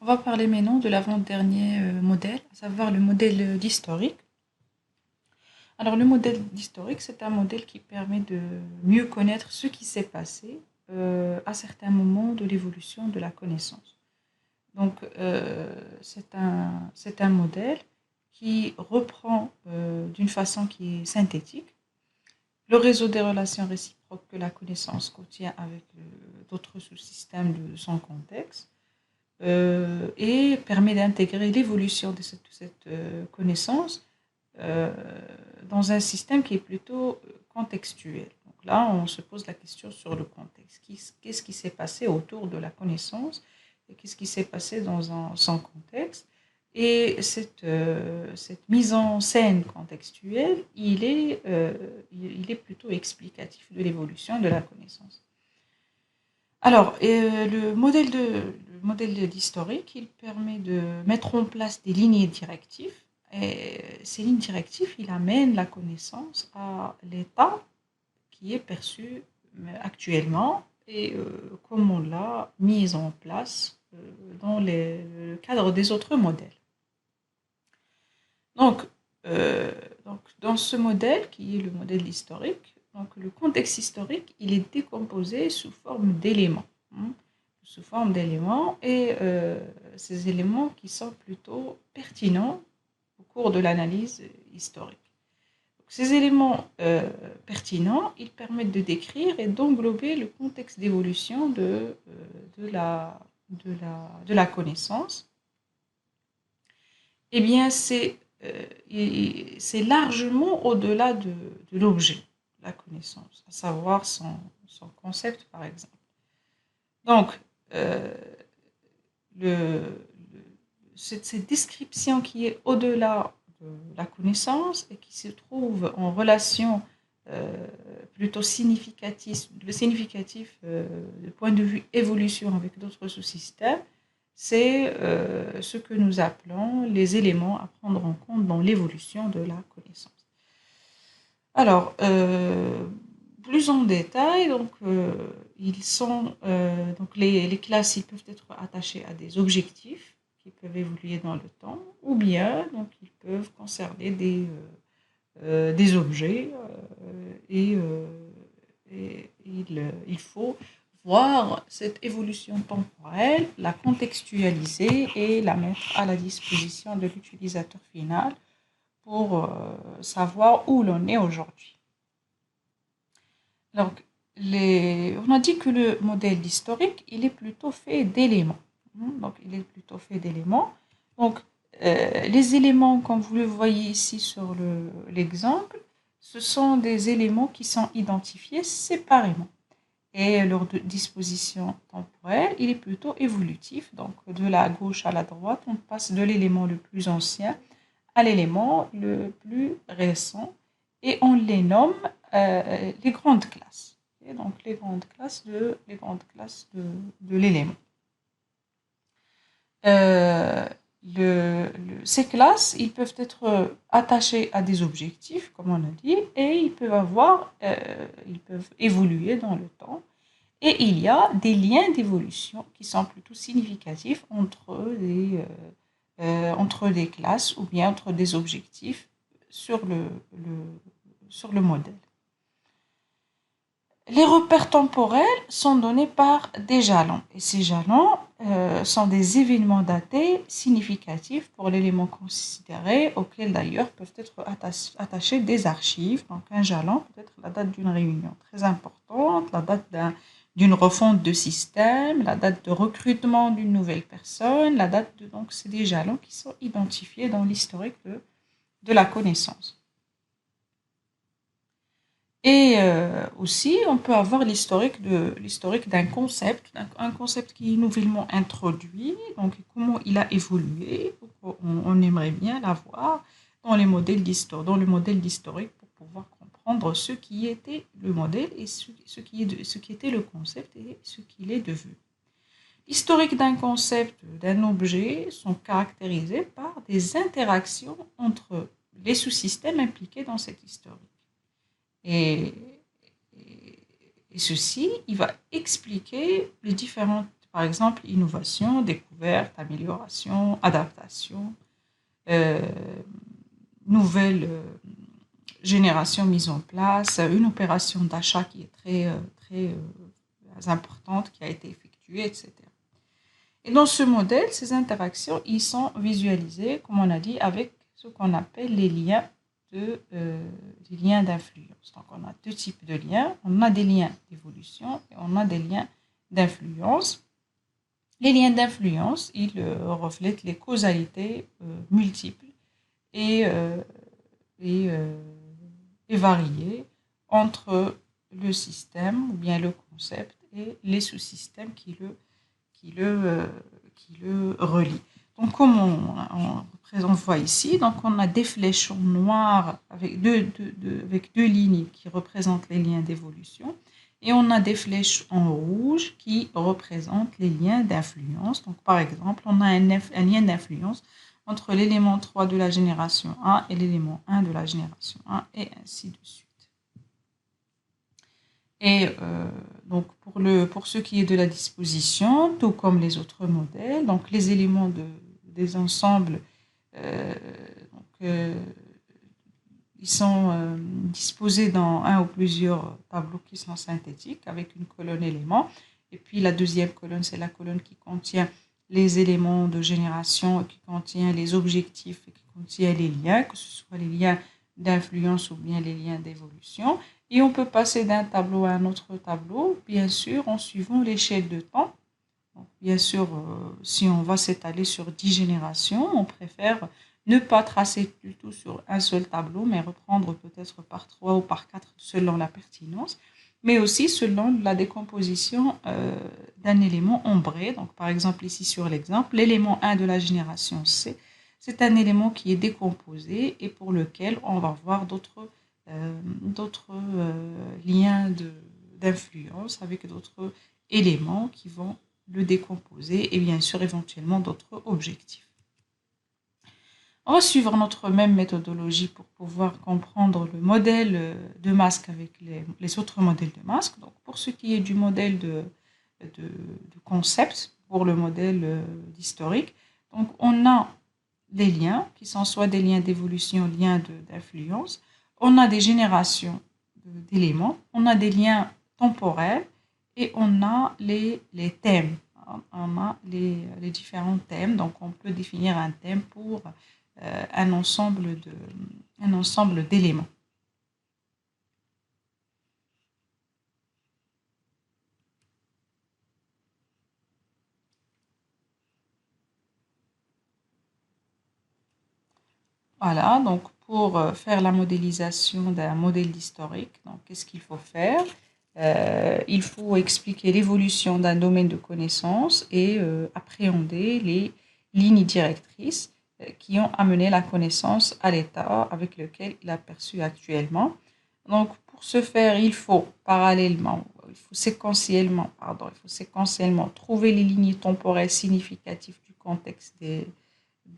On va parler maintenant de l'avant-dernier modèle, à savoir le modèle d'historique. Alors le modèle d'historique, c'est un modèle qui permet de mieux connaître ce qui s'est passé à certains moments de l'évolution de la connaissance. Donc c'est un modèle qui reprend d'une façon qui est synthétique le réseau des relations réciproques que la connaissance contient avec d'autres sous-systèmes de son contexte et permet d'intégrer l'évolution de cette connaissance euh, dans un système qui est plutôt contextuel. Donc là, on se pose la question sur le contexte. Qu'est-ce qui s'est passé autour de la connaissance et qu'est-ce qui s'est passé son contexte. Et cette mise en scène contextuelle, il est plutôt explicatif de l'évolution de la connaissance. Alors, le modèle d'historique, il permet de mettre en place des lignes directives. Et ces lignes directives, il amène la connaissance à l'état qui est perçu actuellement et comme on l'a mis en place dans le cadre des autres modèles. Donc, euh, donc, dans ce modèle, qui est le modèle historique, donc le contexte historique, il est décomposé sous forme d'éléments. Hein, sous forme d'éléments, et ces éléments qui sont plutôt pertinents au cours de l'analyse historique. Donc, ces éléments pertinents, ils permettent de décrire et d'englober le contexte d'évolution de la connaissance. Eh bien, c'est largement au-delà de l'objet, la connaissance, à savoir son concept, par exemple. Donc, euh, le, cette description qui est au-delà de la connaissance et qui se trouve en relation euh, plutôt significatif du point de vue évolution avec d'autres sous-systèmes, c'est ce que nous appelons les éléments à prendre en compte dans l'évolution de la connaissance. Alors, plus en détail, donc, donc les classes ils peuvent être attachées à des objectifs qui peuvent évoluer dans le temps, ou bien donc, ils peuvent concerner des objets et il faut voir cette évolution temporelle, la contextualiser et la mettre à la disposition de l'utilisateur final pour savoir où l'on est aujourd'hui. Donc, on a dit que le modèle historique, il est plutôt fait d'éléments. Donc, il est plutôt fait d'éléments. Donc, les éléments, comme vous le voyez ici sur l'exemple, ce sont des éléments qui sont identifiés séparément. Et leur disposition temporelle, il est plutôt évolutif. Donc, de la gauche à la droite, on passe de l'élément le plus ancien à l'élément le plus récent et on les nomme les grandes classes. Et donc, les grandes classes de l'élément. Euh, ces classes, ils peuvent être attachées à des objectifs, comme on a dit, et ils peuvent évoluer dans le temps. Et il y a des liens d'évolution qui sont plutôt significatifs entre des classes ou bien entre des objectifs sur le modèle. Les repères temporels sont donnés par des jalons. Et ces jalons sont des événements datés significatifs pour l'élément considéré, auxquels d'ailleurs peuvent être attachés des archives. Donc un jalon peut être la date d'une réunion très importante, la date d'une refonte de système, la date de recrutement d'une nouvelle personne, donc c'est des jalons qui sont identifiés dans l'historique de la connaissance. Et aussi, on peut avoir l'historique d'un concept, un concept qui est nouvellement introduit, donc comment il a évolué. On aimerait bien l'avoir dans dans le modèle d'historique pour pouvoir comprendre ce qui était le modèle et ce qui était le concept et ce qu'il est devenu. L'historique d'un concept, d'un objet, sont caractérisés par des interactions entre les sous-systèmes impliqués dans cette historique. Et, et ceci, il va expliquer les différentes Par exemple, innovation, découverte, amélioration, adaptation, nouvelle génération mise en place, une opération d'achat qui est très importante qui a été effectuée, etc. Et dans ce modèle, ces interactions, ils sont visualisées, comme on a dit, avec ce qu'on appelle les liens d'influence. Donc, on a deux types de liens. On a des liens d'évolution et on a des liens d'influence. Les liens d'influence, ils reflètent les causalités multiples et, euh, et, euh, et variées entre le système ou bien le concept et les sous-systèmes qui le, euh, qui le relient. Donc, comme on voit ici, donc on a des flèches noires avec avec deux lignes qui représentent les liens d'évolution et on a des flèches en rouge qui représentent les liens d'influence. Donc, par exemple, on a un lien d'influence entre l'élément 3 de la génération 1 et l'élément 1 de la génération 1 et ainsi de suite. Et donc pour ce qui est de la disposition, tout comme les autres modèles, donc les éléments des ensembles, euh, donc, ils sont disposés dans un ou plusieurs tableaux qui sont synthétiques avec une colonne éléments. Et puis la deuxième colonne, c'est la colonne qui contient les éléments de génération, qui contient les objectifs, qui contient les liens, que ce soit les liens d'influence ou bien les liens d'évolution. Et on peut passer d'un tableau à un autre tableau, bien sûr, en suivant l'échelle de temps. Donc, bien sûr, si on va s'étaler sur 10 générations, on préfère ne pas tracer du tout sur un seul tableau, mais reprendre peut-être par 3 ou par 4 selon la pertinence, mais aussi selon la décomposition d'un élément ombré. Donc, par exemple, ici sur l'exemple, l'élément 1 de la génération C, c'est un élément qui est décomposé et pour lequel on va voir d'autres liens d'influence avec d'autres éléments qui vont le décomposer et bien sûr éventuellement d'autres objectifs. On va suivre notre même méthodologie pour pouvoir comprendre le modèle de masque avec les autres modèles de masque. Donc pour ce qui est du modèle de concept, pour le modèle d'historique, donc on a des liens qui sont soit des liens d'évolution, liens d'influence, on a des générations d'éléments, on a des liens temporels et on a les thèmes. On a les différents thèmes, donc on peut définir un thème pour un ensemble d'éléments. Voilà, donc pour faire la modélisation d'un modèle historique, donc qu'est-ce qu'il faut faire? Il faut expliquer l'évolution d'un domaine de connaissance et appréhender les lignes directrices qui ont amené la connaissance à l'état avec lequel il est perçu actuellement. Donc pour ce faire, il faut séquentiellement trouver les lignes temporelles significatives du contexte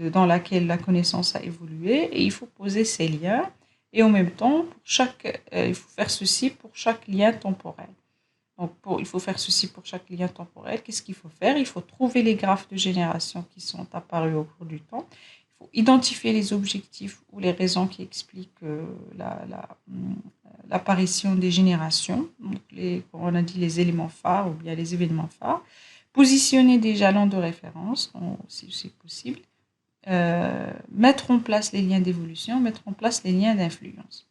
dans laquelle la connaissance a évolué et il faut poser ces liens et en même temps il faut faire ceci pour chaque lien temporel. Donc il faut faire ceci pour chaque lien temporel. Qu'est-ce qu'il faut faire? Il faut trouver les graphes de génération qui sont apparus au cours du temps. Il faut identifier les objectifs ou les raisons qui expliquent l'apparition des générations, donc comme on a dit, les éléments phares ou bien les événements phares. Positionner des jalons de référence, si c'est possible. Mettre en place les liens d'évolution, mettre en place les liens d'influence.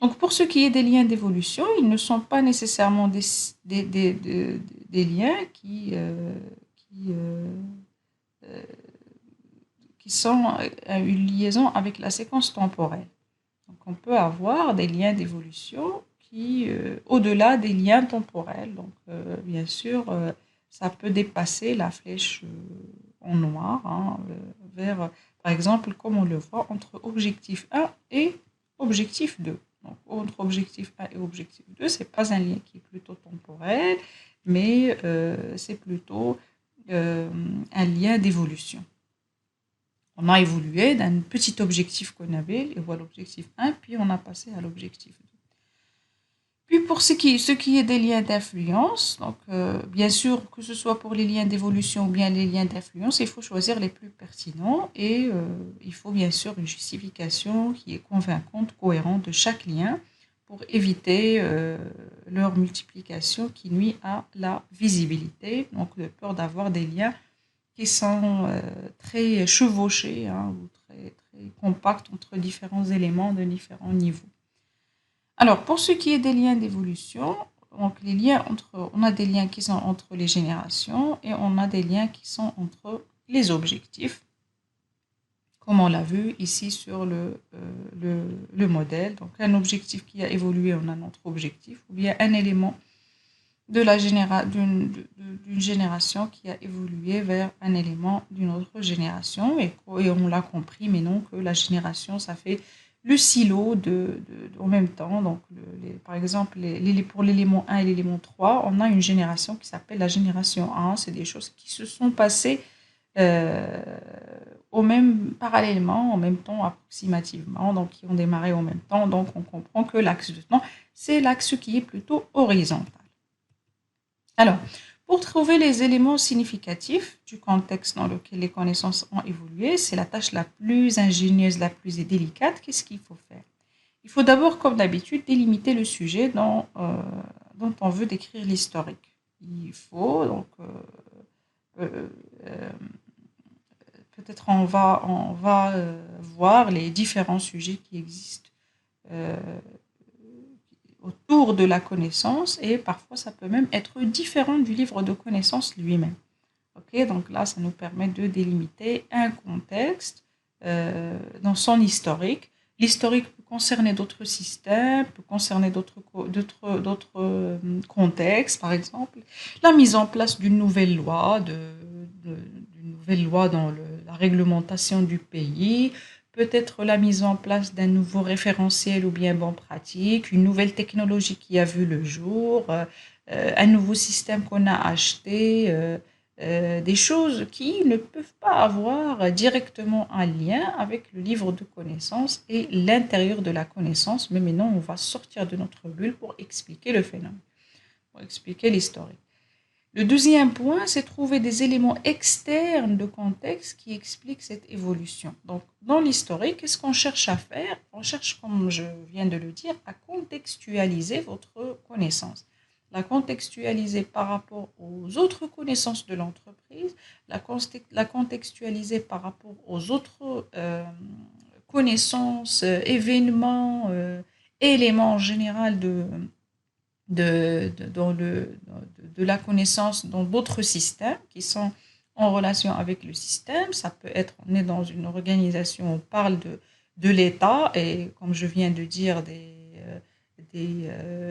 Donc pour ce qui est des liens d'évolution, ils ne sont pas nécessairement des liens qui sont une liaison avec la séquence temporelle. Donc on peut avoir des liens d'évolution qui, au-delà des liens temporels, donc bien sûr, ça peut dépasser la flèche en noir, vers, par exemple, comme on le voit, entre objectif 1 et objectif 2. Donc, entre objectif 1 et objectif 2, ce n'est pas un lien qui est plutôt temporel, mais c'est plutôt un lien d'évolution. On a évolué d'un petit objectif qu'on avait, et voilà l'objectif 1, puis on a passé à l'objectif 2. Puis pour ce qui est des liens d'influence, donc bien sûr, que ce soit pour les liens d'évolution ou bien les liens d'influence, il faut choisir les plus pertinents et il faut bien sûr une justification qui est convaincante, cohérente de chaque lien pour éviter leur multiplication qui nuit à la visibilité, donc de peur d'avoir des liens qui sont très chevauchés, hein, ou très compacts entre différents éléments de différents niveaux. Alors, pour ce qui est des liens d'évolution, donc on a des liens qui sont entre les générations et on a des liens qui sont entre les objectifs, comme on l'a vu ici sur le modèle. Donc, un objectif qui a évolué, on a notre objectif, ou bien un élément d'une génération qui a évolué vers un élément d'une autre génération. Et on l'a compris, mais non, que la génération, ça fait le silo en même temps. Donc, par exemple, pour l'élément 1 et l'élément 3, on a une génération qui s'appelle la génération 1. C'est des choses qui se sont passées euh, parallèlement, en même temps, approximativement, donc qui ont démarré en même temps. Donc, on comprend que l'axe de temps, c'est l'axe qui est plutôt horizontal. Alors, pour trouver les éléments significatifs du contexte dans lequel les connaissances ont évolué, c'est la tâche la plus ingénieuse, la plus délicate. Qu'est-ce qu'il faut faire? Il faut d'abord, comme d'habitude, délimiter le sujet dont on veut décrire l'historique. Il faut, donc, euh, euh, peut-être on va voir les différents sujets qui existent euh, autour de la connaissance et parfois ça peut même être différent du livre de connaissances lui-même. Ok, donc là, ça nous permet de délimiter un contexte dans son historique. L'historique peut concerner d'autres systèmes, peut concerner d'autres contextes, par exemple. La mise en place d'une nouvelle loi, d'une nouvelle loi dans la réglementation du pays, peut-être la mise en place d'un nouveau référentiel ou bien bonne pratique, une nouvelle technologie qui a vu le jour, un nouveau système qu'on a acheté. Des choses qui ne peuvent pas avoir directement un lien avec le livre de connaissances et l'intérieur de la connaissance, mais maintenant on va sortir de notre bulle pour expliquer le phénomène, pour expliquer l'historique. Le deuxième point, c'est trouver des éléments externes de contexte qui expliquent cette évolution. Donc, dans l'historique, qu'est-ce qu'on cherche à faire? On cherche, comme je viens de le dire, à contextualiser votre connaissance. La contextualiser par rapport aux autres connaissances de l'entreprise, la contextualiser par rapport aux autres connaissances, événements, éléments en général de la connaissance dans d'autres systèmes qui sont en relation avec le système. Ça peut être, on est dans une organisation, on parle de l'État et comme je viens de dire,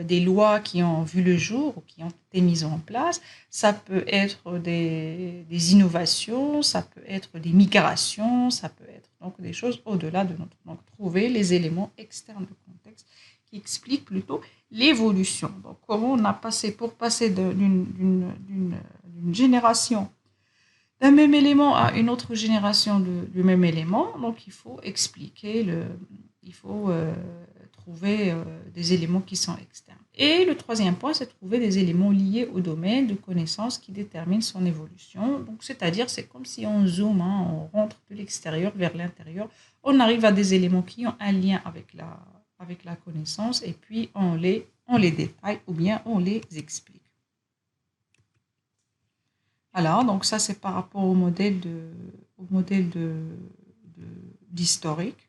des lois qui ont vu le jour ou qui ont été mises en place. Ça peut être des innovations, ça peut être des migrations, ça peut être donc des choses au-delà de notre. Donc, trouver les éléments externes de contexte qui expliquent plutôt l'évolution. Donc, comment on a passé pour passer d'une génération d'un même élément à une autre génération du même élément. Donc, il faut expliquer il faut trouver des éléments qui sont externes. Et le troisième point, c'est trouver des éléments liés au domaine de connaissance qui déterminent son évolution. Donc, c'est-à-dire, c'est comme si on zoome, hein, on rentre de l'extérieur vers l'intérieur, on arrive à des éléments qui ont un lien avec la connaissance et puis on les détaille ou bien on les explique. Voilà, donc ça c'est par rapport au modèle d'historique.